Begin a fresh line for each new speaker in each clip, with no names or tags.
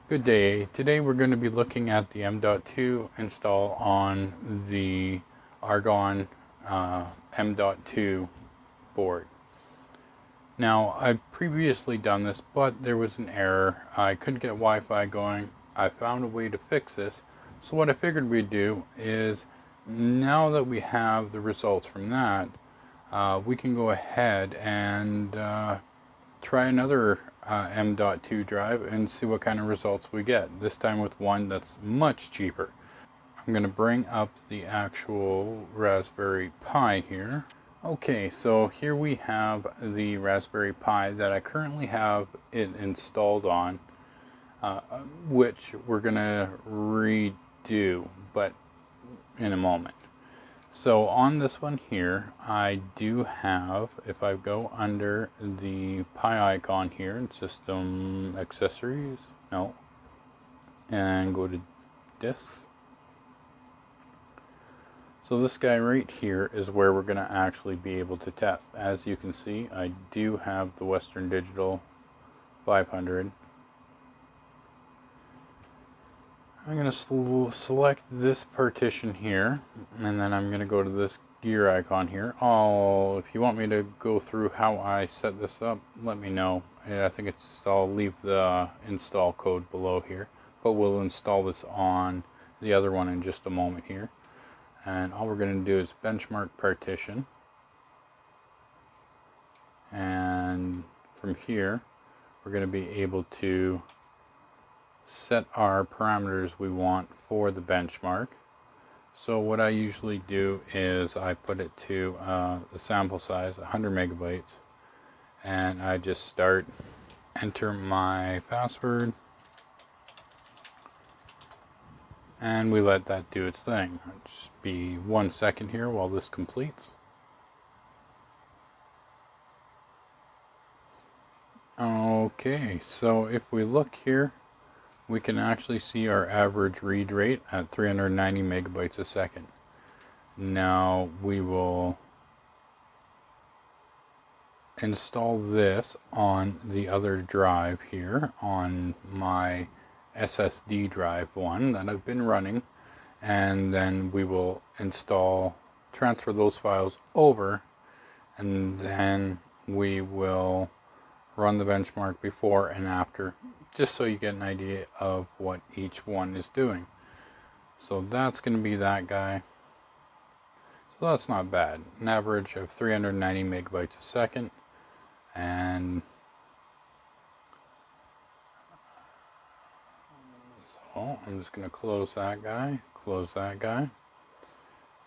Good day. Today we're going to be looking at the M.2 install on the Argon M.2 board. Now, I've previously done this, but there was an error. I couldn't get Wi-Fi going. I found a way to fix this. So what I figured we'd do is, now that we have the results from that, we can go ahead and try another M.2 drive and see what kind of results we get. This time with one that's much cheaper. I'm going to bring up the actual Raspberry Pi here. Okay, so here we have the Raspberry Pi that I currently have it installed on, which we're going to redo, but in a moment. So on this one here, I do have, if I go under the Pi icon here in System Accessories, no, and go to Disks. So this guy right here is where we're going to actually be able to test. As you can see, I do have the Western Digital 500. I'm going to select this partition here, and then I'm going to go to this gear icon here. If you want me to go through how I set this up, let me know. I think I'll leave the install code below here, but we'll install this on the other one in just a moment here. And all we're going to do is benchmark partition, and from here we're going to be able to set our parameters we want for the benchmark. So what I usually do is I put it to the sample size 100 megabytes, and I just enter my password, and we let that do its thing. It'll just be 1 second here while this completes. Okay, so if we look here, we can actually see our average read rate at 390 megabytes a second. Now we will install this on the other drive here, on my SSD drive one that I've been running, and then we will transfer those files over, and then we will run the benchmark before and after, just so you get an idea of what each one is doing. So that's going to be that guy. So that's not bad. An average of 390 megabytes a second. And so I'm just going to close that guy, close that guy.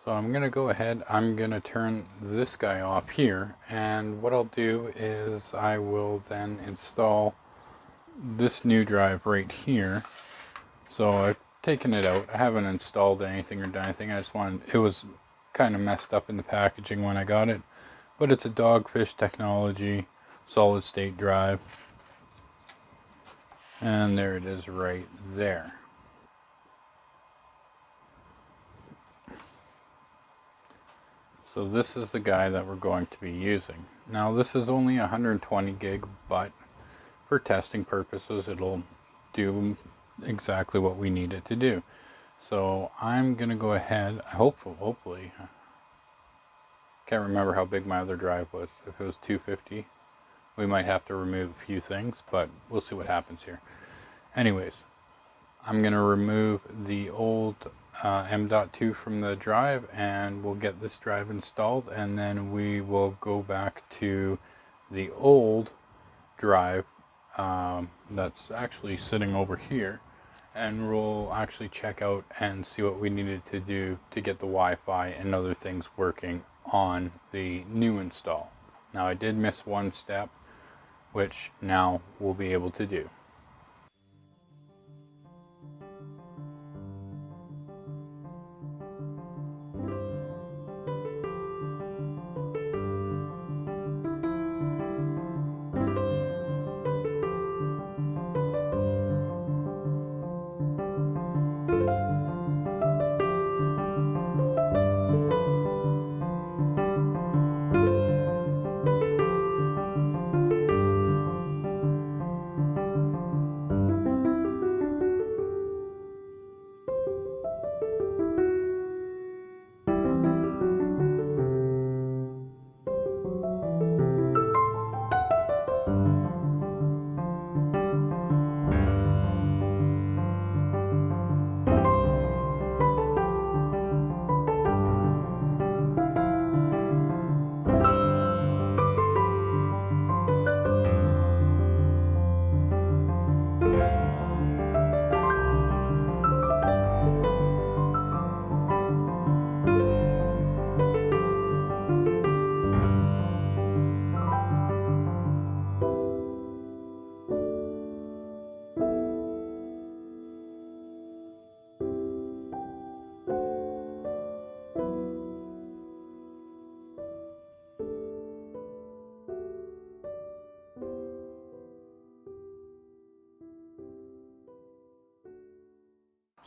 So I'm going to go ahead, I'm going to turn this guy off here, and what I'll do is I will then install this new drive right here. So I've taken it out. I haven't installed anything or done anything. It was kind of messed up in the packaging when I got it, but it's a Dogfish technology solid state drive, and there it is right there. So this is the guy that we're going to be using. Now this is only 120 gig, but for testing purposes it'll do exactly what we need it to do. So I'm gonna go ahead, hopefully, can't remember how big my other drive was. If it was 250, we might have to remove a few things, but we'll see what happens here. Anyways, I'm gonna remove the old M.2 from the drive, and we'll get this drive installed, and then we will go back to the old drive that's actually sitting over here, and we'll actually check out and see what we needed to do to get the Wi-Fi and other things working on the new install. Now I did miss one step, which now we'll be able to do.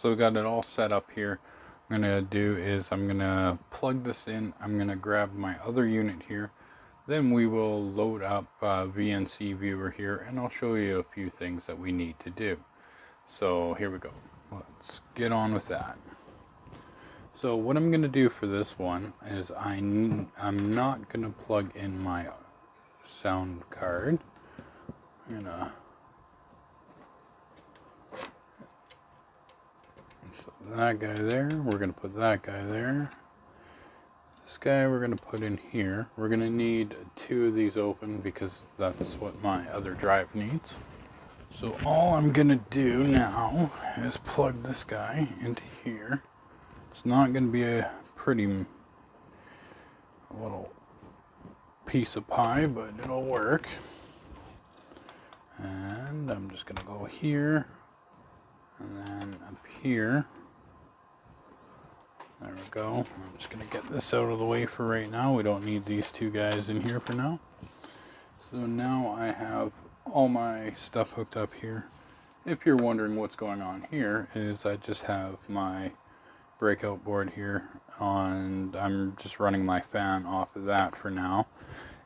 So we got it all set up here. What I'm going to do is I'm going to plug this in. I'm going to grab my other unit here. Then we will load up VNC Viewer here, and I'll show you a few things that we need to do. So here we go. Let's get on with that. So what I'm going to do for this one is I'm not going to plug in my sound card. I'm going to put that guy there. We're going to put that guy there. This guy we're going to put in here. We're going to need 2 of these open because that's what my other drive needs. So all I'm going to do now is plug this guy into here. It's not going to be a pretty little piece of pie, but it'll work. And I'm just going to go here and then up here. There we go. I'm just going to get this out of the way for right now. We don't need these 2 guys in here for now. So now I have all my stuff hooked up here. If you're wondering what's going on here, is I just have my breakout board here and I'm just running my fan off of that for now.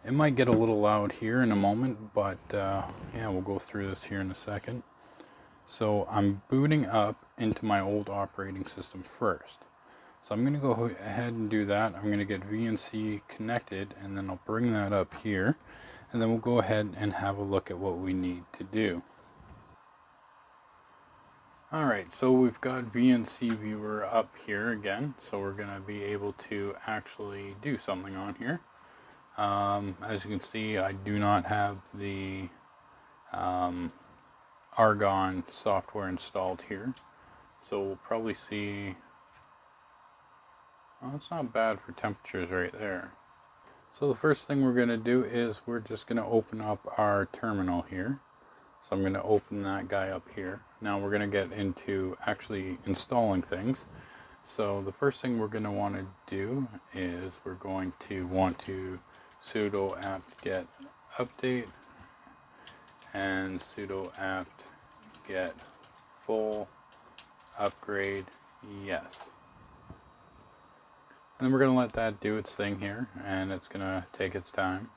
It might get a little loud here in a moment, but yeah, we'll go through this here in a second. So I'm booting up into my old operating system first. So I'm going to go ahead and do that. I'm going to get VNC connected, and then I'll bring that up here, and then we'll go ahead and have a look at what we need to do. Alright, so we've got VNC Viewer up here again, so we're going to be able to actually do something on here. As you can see, I do not have the Argon software installed here, so we'll probably see, well, it's not bad for temperatures right there. So the first thing we're going to do is we're just going to open up our terminal here. So I'm going to open that guy up here. Now we're going to get into actually installing things. So the first thing we're going to want to do is we're going to want to sudo apt-get update and sudo apt-get full upgrade yes. And then we're going to let that do its thing here, and it's going to take its time.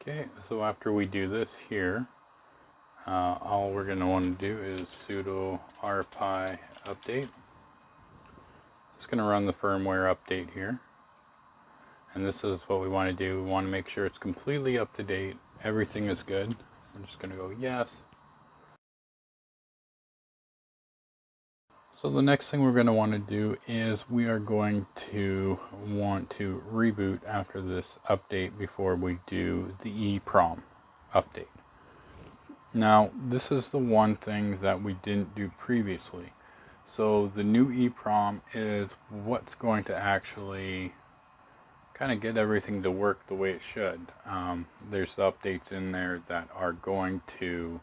Okay, so after we do this here, all we're going to want to do is sudo rpi update. It's going to run the firmware update here. And this is what we want to do. We want to make sure it's completely up to date. Everything is good. I'm just going to go yes. So the next thing we're going to want to do is we are going to want to reboot after this update before we do the EEPROM update. Now, this is the one thing that we didn't do previously. So the new EEPROM is what's going to actually kind of get everything to work the way it should. There's the updates in there that are going to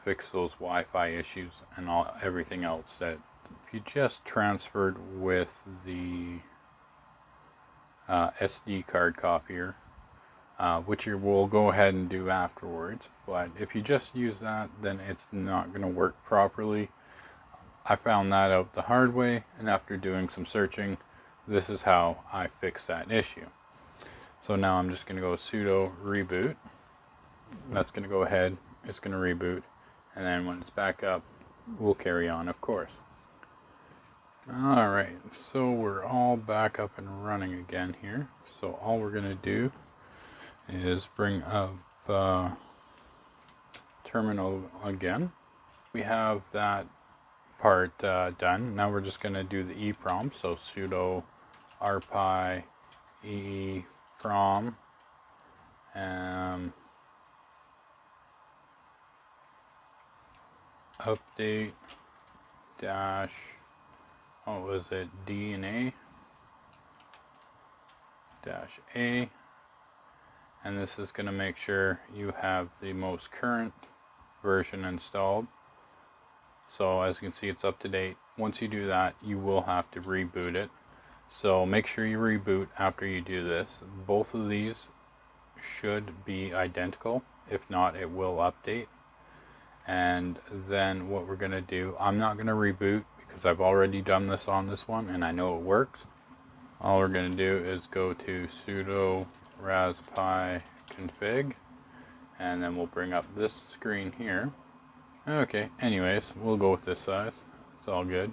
fix those Wi-Fi issues and everything else that if you just transferred with the SD card copier, which you will go ahead and do afterwards, but if you just use that, then it's not going to work properly. I found that out the hard way, and after doing some searching, this is how I fixed that issue. So now I'm just going to go sudo reboot. That's going to go ahead, it's going to reboot, and then when it's back up, we'll carry on, of course. Alright, so we're all back up and running again here. So all we're going to do is bring up terminal again. We have that part done. Now we're just going to do the EEPROM. So sudo rpi EEPROM update dash, what was it, D and A dash A. And this is going to make sure you have the most current version installed. So as you can see, it's up to date. Once you do that, you will have to reboot it. So make sure you reboot after you do this. Both of these should be identical. If not, it will update. And then what we're going to do, I'm not going to reboot because I've already done this on this one and I know it works. All we're going to do is go to sudo raspi config, and then we'll bring up this screen here. Okay, anyways, we'll go with this size. It's all good.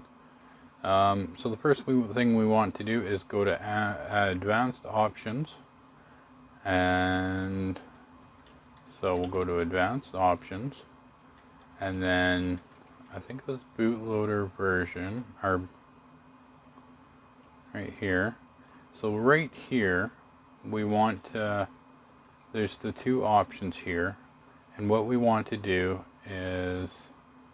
So the first thing we want to do is go to advanced options, and so we'll go to advanced options, and then I think it was bootloader version, or right here. So right here, we want to, there's the two options here, and what we want to do is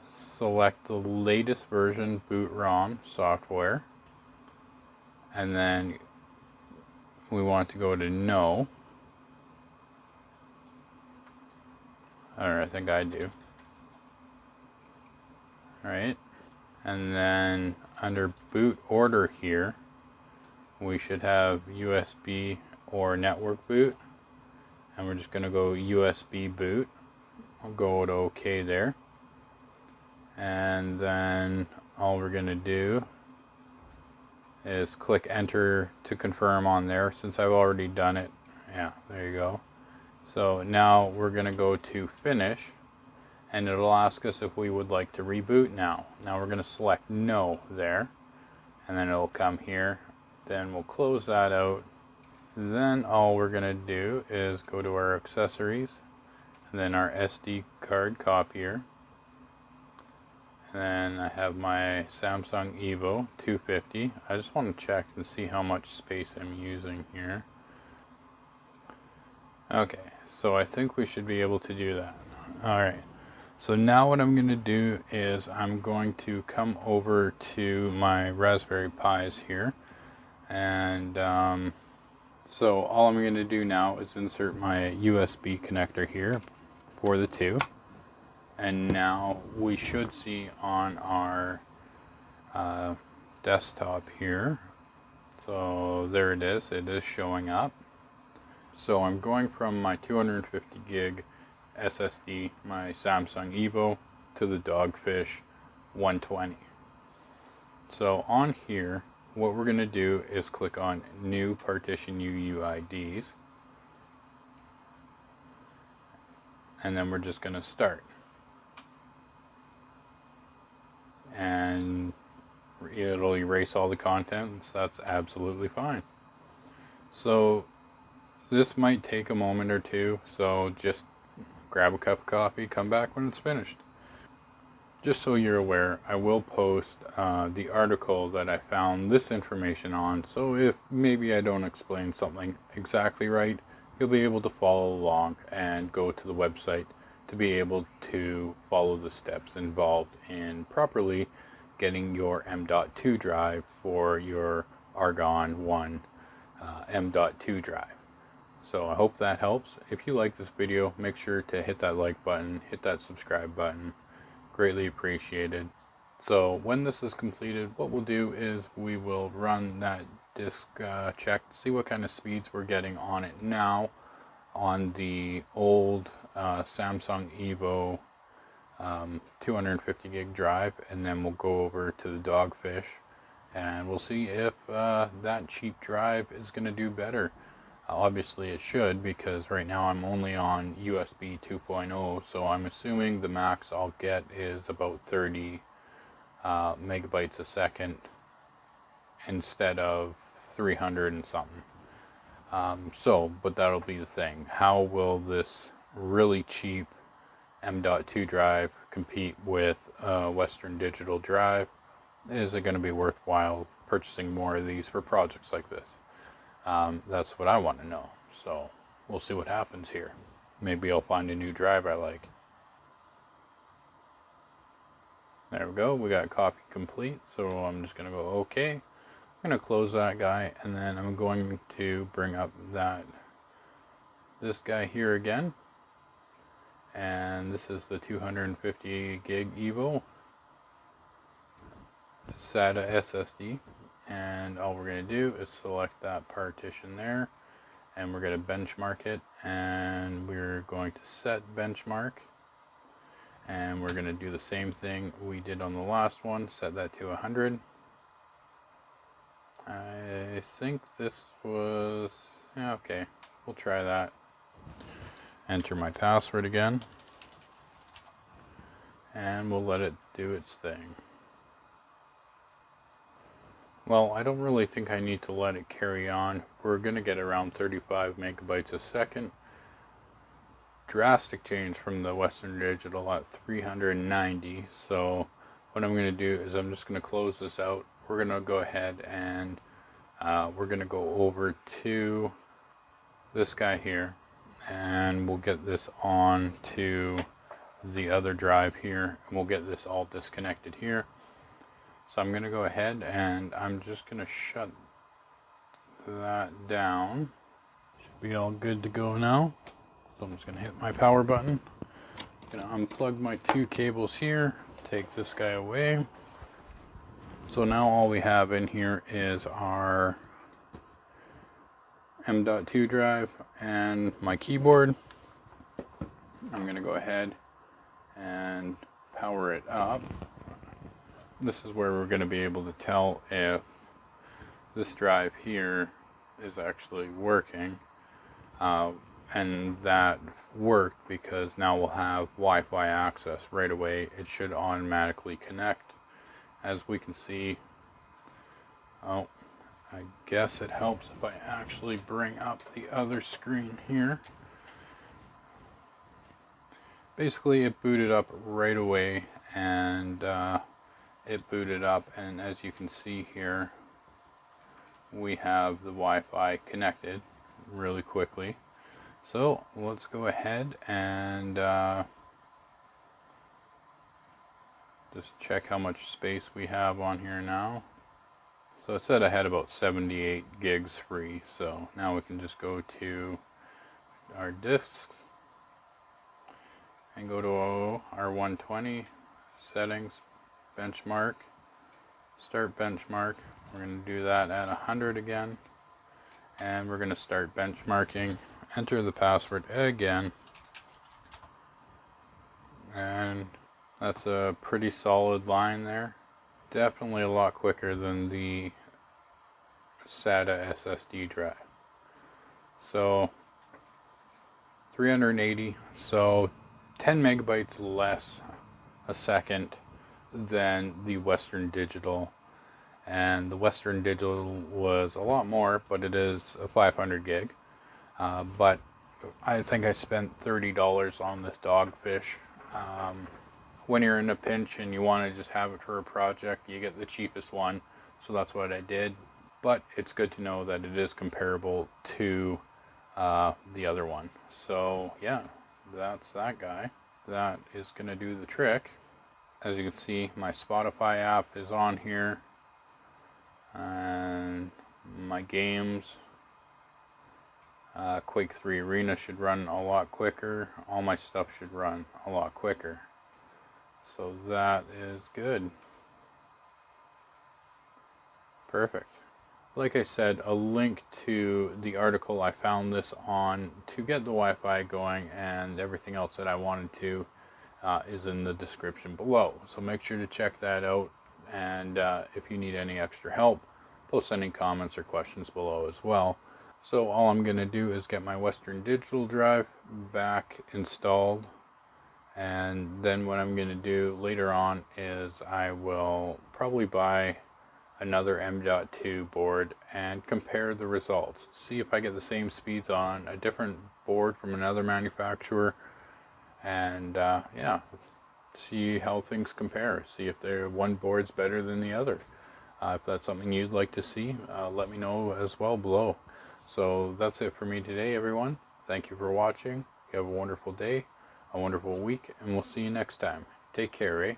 select the latest version boot ROM software, and then we want to go to no, or I think I do. Alright, and then under boot order here, we should have USB or network boot, and we're just going to go USB boot. I'll go to OK there, and then all we're going to do is click enter to confirm on there, since I've already done it. Yeah, there you go. So now we're going to go to finish, and it'll ask us if we would like to reboot now. Now we're going to select no there, and then it'll come here. Then we'll close that out. Then all we're going to do is go to our accessories, and then our SD card copier. And then I have my Samsung Evo 250. I just want to check and see how much space I'm using here. Okay, so I think we should be able to do that. Alright, so now what I'm going to do is I'm going to come over to my Raspberry Pis here, and so all I'm going to do now is insert my USB connector here for the two, and now we should see on our desktop here, so there it is showing up. So I'm going from my 250 gig SSD, my Samsung Evo, to the Dogfish 120. So on here, what we're going to do is click on New Partition UUIDs, and then we're just going to start. And it'll erase all the contents. That's absolutely fine. So this might take a moment or two, so just grab a cup of coffee, come back when it's finished. Just so you're aware, I will post the article that I found this information on, so if maybe I don't explain something exactly right, you'll be able to follow along and go to the website to be able to follow the steps involved in properly getting your M.2 drive for your Argon 1 M.2 drive. So I hope that helps. If you like this video, make sure to hit that like button, hit that subscribe button. Greatly appreciated. So when this is completed, what we'll do is we will run that disk check to see what kind of speeds we're getting on it now on the old Samsung Evo 250 gig drive, and then we'll go over to the Dogfish and we'll see if that cheap drive is going to do better. Obviously it should, because right now I'm only on USB 2.0, so I'm assuming the max I'll get is about 30 megabytes a second instead of 300 and something. But that'll be the thing. How will this really cheap M.2 drive compete with a Western Digital drive? Is it going to be worthwhile purchasing more of these for projects like this? That's what I want to know. So we'll see what happens here. Maybe I'll find a new drive I like. There we go. We got copy complete. So I'm just going to go OK. I'm going to close that guy, and then I'm going to bring up this guy here again. And this is the 250 gig Evo SATA SSD. And all we're going to do is select that partition there, and we're going to benchmark it, and we're going to set benchmark, And we're going to do the same thing we did on the last one, set that to 100. I think this was, yeah, okay, we'll try that. Enter my password again, and we'll let it do its thing. Well, I don't really think I need to let it carry on. We're going to get around 35 megabytes a second. Drastic change from the Western Digital at 390. So what I'm going to do is I'm just going to close this out. We're going to go ahead and we're going to go over to this guy here, and we'll get this on to the other drive here, and we'll get this all disconnected here. So I'm going to go ahead and I'm just going to shut that down. Should be all good to go now. So I'm just going to hit my power button. I'm going to unplug my two cables here, take this guy away. So now all we have in here is our M.2 drive and my keyboard. I'm going to go ahead and power it up. This is where we're going to be able to tell if this drive here is actually working. And that worked because now we'll have Wi-Fi access right away. It should automatically connect. As we can see, oh, I guess it helps if I actually bring up the other screen here. Basically, it booted up right away, and it booted up, and as you can see here, we have the Wi-Fi connected really quickly. So let's go ahead and just check how much space we have on here now. So it said I had about 78 gigs free, so now we can just go to our disks and go to our 120 settings, benchmark, start benchmark. We're going to do that at 100 again, and we're going to start benchmarking. Enter the password again, and that's a pretty solid line there. Definitely a lot quicker than the SATA SSD drive. So 380, so 10 megabytes less a second than the Western Digital, and the Western Digital was a lot more, but it is a 500 gig. But I think I spent $30 on this dogfish. When you're in a pinch and you want to just have it for a project, you get the cheapest one, so that's what I did. But it's good to know that it is comparable to the other one. So yeah, that's that guy. That is going to do the trick. As you can see, my Spotify app is on here, and my games, Quake 3 Arena should run a lot quicker. All my stuff should run a lot quicker. So that is good. Perfect. Like I said, a link to the article I found this on to get the Wi-Fi going and everything else that I wanted to is in the description below. So make sure to check that out. And if you need any extra help, post any comments or questions below as well. So all I'm going to do is get my Western Digital drive back installed, and then what I'm going to do later on is I will probably buy another M.2 board and compare the results. See if I get the same speeds on a different board from another manufacturer, and yeah, see how things compare. See if one board's better than the other. If that's something you'd like to see, let me know as well below. So that's it for me today, everyone. Thank you for watching. You have a wonderful day, a wonderful week, and we'll see you next time. Take care, eh?